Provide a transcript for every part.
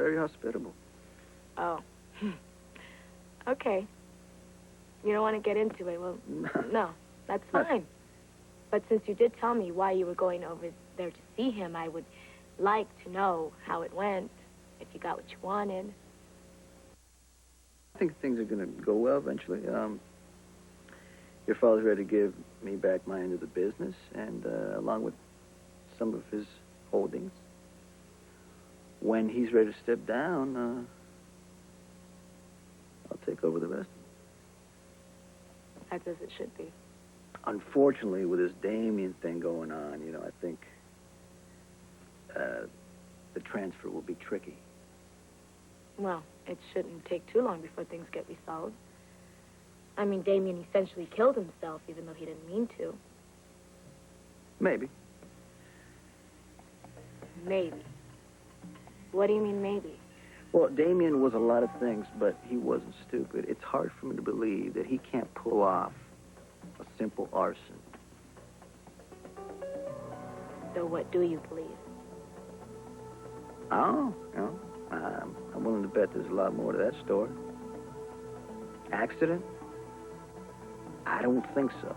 very hospitable. Oh. Okay. You don't want to get into it. Well, no, that's fine. But since you did tell me why you were going over there to see him, I would like to know how it went, if you got what you wanted. I think things are going to go well eventually. Your father's ready to give me back my end of the business, and along with some of his holdings. When he's ready to step down, I'll take over the rest. That's as it should be. Unfortunately, with this Damien thing going on, I think the transfer will be tricky. Well, it shouldn't take too long before things get resolved. I mean, Damien essentially killed himself, even though he didn't mean to. Maybe. Maybe. What do you mean, maybe? Well, Damien was a lot of things, but he wasn't stupid. It's hard for me to believe that he can't pull off a simple arson. So what do you believe? Oh, I'm willing to bet there's a lot more to that story. Accident? I don't think so.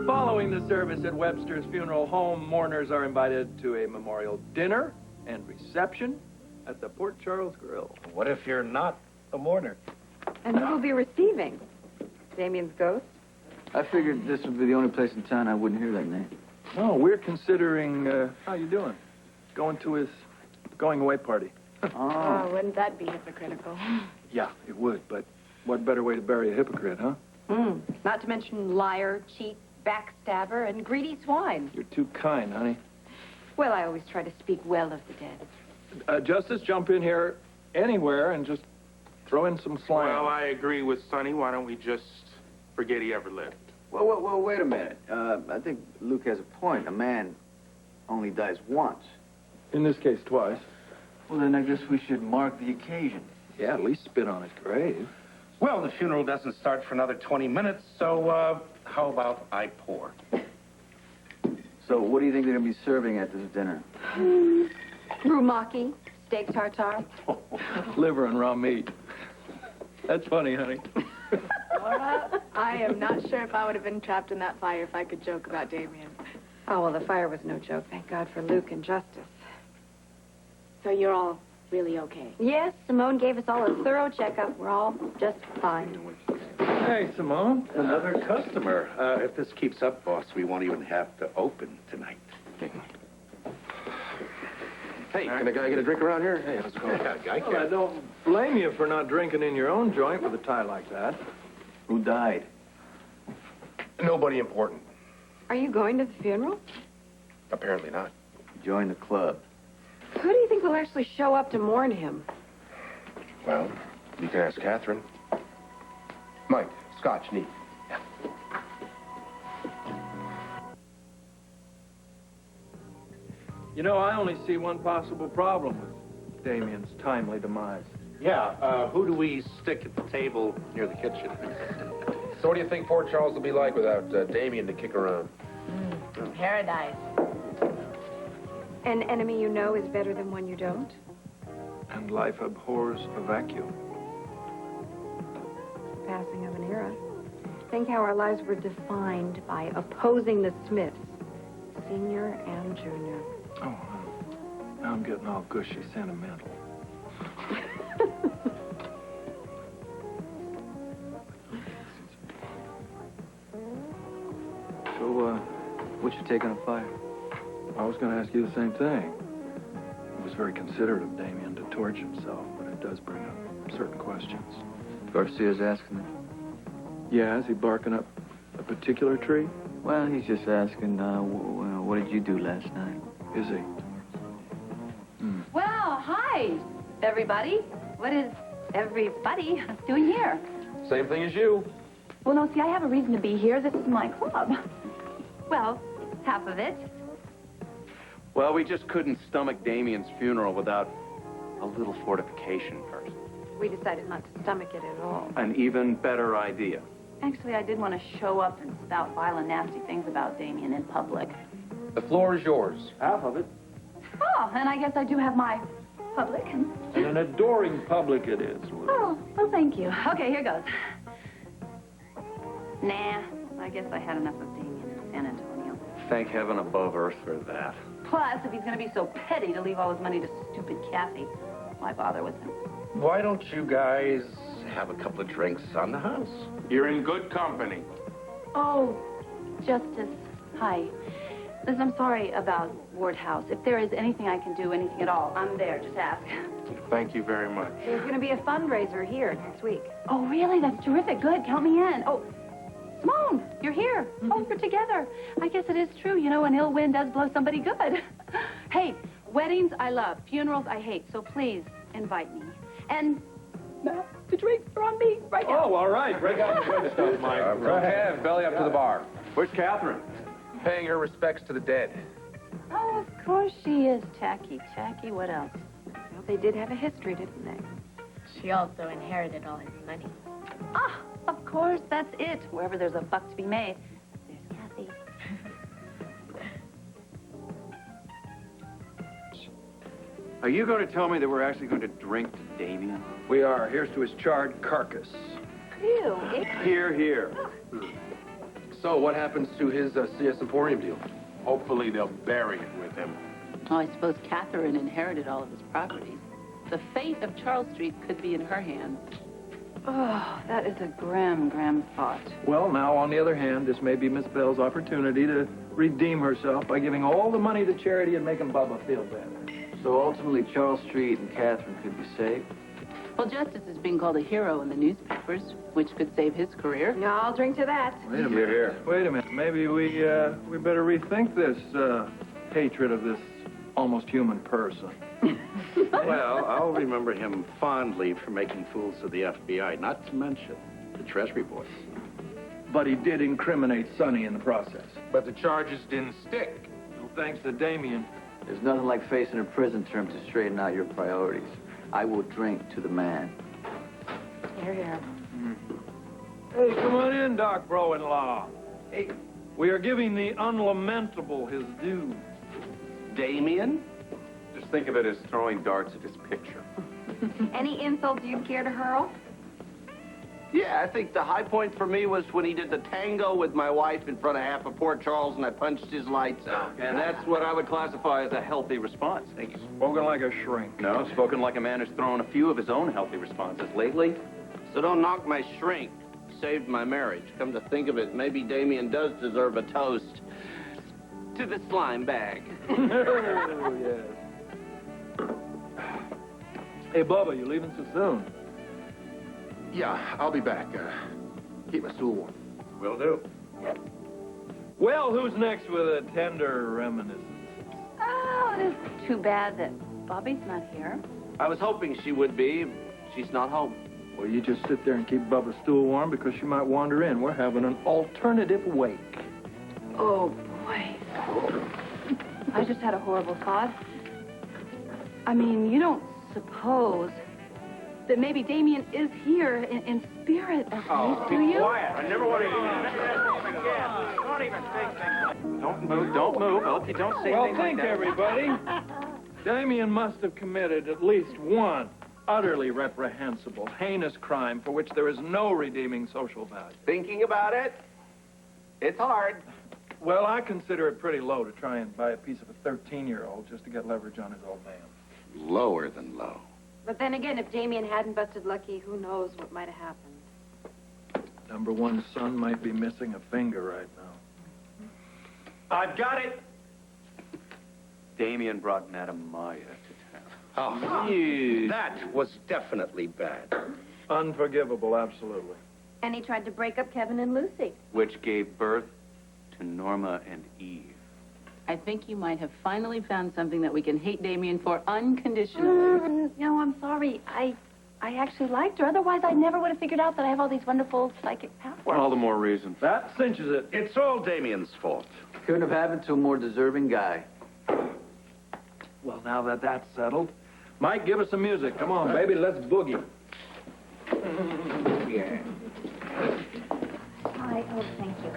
Following the service at Webster's Funeral Home, mourners are invited to a memorial dinner and reception at the Port Charles Grill. What if you're not a mourner? And who will be receiving? Damien's ghost? I figured this would be the only place in town I wouldn't hear that name. No, we're considering, how you doing? Going to his going-away party. Oh, wouldn't that be hypocritical? Yeah, it would, but what better way to bury a hypocrite, huh? Not to mention liar, cheat, backstabber, and greedy swine. You're too kind, honey. Well, I always try to speak well of the dead. Justice, jump in here anywhere and just throw in some slang. Well, I agree with Sonny. Why don't we just forget he ever lived? Well, wait a minute. I think Luke has a point. A man only dies once. In this case, twice. Well, then I guess we should mark the occasion. Yeah, at least spit on his grave. Well, the funeral doesn't start for another 20 minutes, so, how about I pour? So what do you think they're going to be serving at this dinner? Rumaki, steak tartare. Liver and raw meat. That's funny, honey. Laura, I am not sure if I would have been trapped in that fire if I could joke about Damien. Oh, well, the fire was no joke. Thank God for Luke and Justice. So you're all really okay? Yes, Simone gave us all a thorough checkup. We're all just fine. Hey, Simone. Another customer. If this keeps up, boss, we won't even have to open tonight. Hey, can a guy get a drink around here? Hey, how's it going? Yeah, guy Well, I don't blame you for not drinking in your own joint with a tie like that. Who died? Nobody important. Are you going to the funeral? Apparently not. Join the club. Who do you think will actually show up to mourn him? Well, you can ask Catherine. Mike, scotch, neat. You know, I only see one possible problem with Damien's timely demise. Yeah, who do we stick at the table near the kitchen? So what do you think Port Charles will be like without Damien to kick around? Paradise. An enemy you know is better than one you don't? And life abhors a vacuum. Passing of an era. Think how our lives were defined by opposing the Smiths, senior and junior. Oh, now I'm getting all gushy sentimental. So, what's your take on a fire? I was going to ask you the same thing. It was very considerate of Damien to torch himself, but it does bring up certain questions. Garcia's asking me. Yeah, is he barking up a particular tree? Well, he's just asking, what did you do last night? Is he? Well, hi, everybody. What is everybody doing here? Same thing as you. Well, no, see, I have a reason to be here. This is my club. Well, half of it. Well, we just couldn't stomach Damien's funeral without a little fortification first. We decided not to stomach it at all. An even better idea. Actually, I did want to show up and spout vile and nasty things about Damien in public. The floor is yours. Half of it. Oh, and I guess I do have my public. And an adoring public it is. Oh, well, thank you. Okay, here goes. Nah, I guess I had enough of Damien in San Antonio. Thank heaven above earth for that. Plus, if he's going to be so petty to leave all his money to stupid Kathy, why bother with him? Why don't you guys have a couple of drinks on the house? You're in good company. Oh, Justice, hi. Listen, I'm sorry about Ward House. If there is anything I can do, anything at all, I'm there. Just ask. Thank you very much. There's going to be a fundraiser here next week. Oh, really? That's terrific. Good. Count me in. Oh, Simone, you're here. Oh, we're together. I guess it is true. You know, an ill wind does blow somebody good. Hey, weddings I love. Funerals I hate. So please invite me. And the drinks are on me right now. Oh, all right. Break out the good stuff, Mike. Go ahead. Belly up to the bar. Where's Catherine? Paying her respects to the dead. Oh, of course she is. Tacky. What else? Well, they did have a history, didn't they? She also inherited all his money. Ah, of course, that's it. Wherever there's a buck to be made, there's Kathy. Are you going to tell me that we're actually going to drink to Damien? We are. Here's to his charred carcass. Ew. Here. So, what happens to his CS Emporium deal? Hopefully they'll bury it with him. Oh, I suppose Catherine inherited all of his properties. The fate of Charles Street could be in her hands. Oh, that is a grim thought. Well, now, on the other hand, this may be Miss Bell's opportunity to redeem herself by giving all the money to charity and making Bubba feel better. So ultimately, Charles Street and Catherine could be saved. Well, Justice is being called a hero in the newspapers, which could save his career. No, I'll drink to that. Wait a minute. Wait a minute. Maybe we better rethink this hatred of this almost human person. Well, I'll remember him fondly for making fools of the FBI, not to mention the Treasury boys. But he did incriminate Sonny in the process. But the charges didn't stick. Well, thanks to Damien. There's nothing like facing a prison term to straighten out your priorities. I will drink to the man. Here. Hey, come on in, Doc Bro-in-law. Hey, we are giving the unlamentable his due. Damien? Just think of it as throwing darts at his picture. Any insults you'd care to hurl? Yeah, I think the high point for me was when he did the tango with my wife in front of half of Port Charles and I punched his lights out. And that's what I would classify as a healthy response. Thank you. Spoken like a shrink. No, spoken like a man who's thrown a few of his own healthy responses lately. So don't knock my shrink. Saved my marriage. Come to think of it, maybe Damien does deserve a toast to the slime bag. Oh, yes. Hey, Bubba, you leaving so soon? Yeah, I'll be back. Keep my stool warm. Will do. Well, who's next with a tender reminiscence? Oh, it is too bad that Bobby's not here. I was hoping she would be. She's not home. Well, you just sit there and keep Bubba's stool warm because she might wander in. We're having an alternative wake. Oh, boy. I just had a horrible thought. I mean, you don't suppose that maybe Damien is here in spirit, at least, do you? Quiet. I never want to hear Don't even say things. Don't move. I hope you don't say Well, anything think, like that. everybody. Damien must have committed at least one utterly reprehensible, heinous crime for which there is no redeeming social value. Thinking about it? It's hard. Well, I consider it pretty low to try and buy a piece of a 13-year-old just to get leverage on his old man. Lower than low. But then again, if Damien hadn't busted Lucky, who knows what might have happened. Number one's son might be missing a finger right now. I've got it. Damien brought Madame Maya to town. Oh, that was definitely bad. Unforgivable, absolutely. And he tried to break up Kevin and Lucy. Which gave birth to Norma and Eve. I think you might have finally found something that we can hate Damien for unconditionally. No, I'm sorry. I actually liked her. Otherwise, I never would have figured out that I have all these wonderful psychic powers. All the more reason. That cinches it. It's all Damien's fault. Couldn't have happened to a more deserving guy. Well, now that that's settled, Mike, give us some music. Come on, baby, let's boogie. Oh, thank you.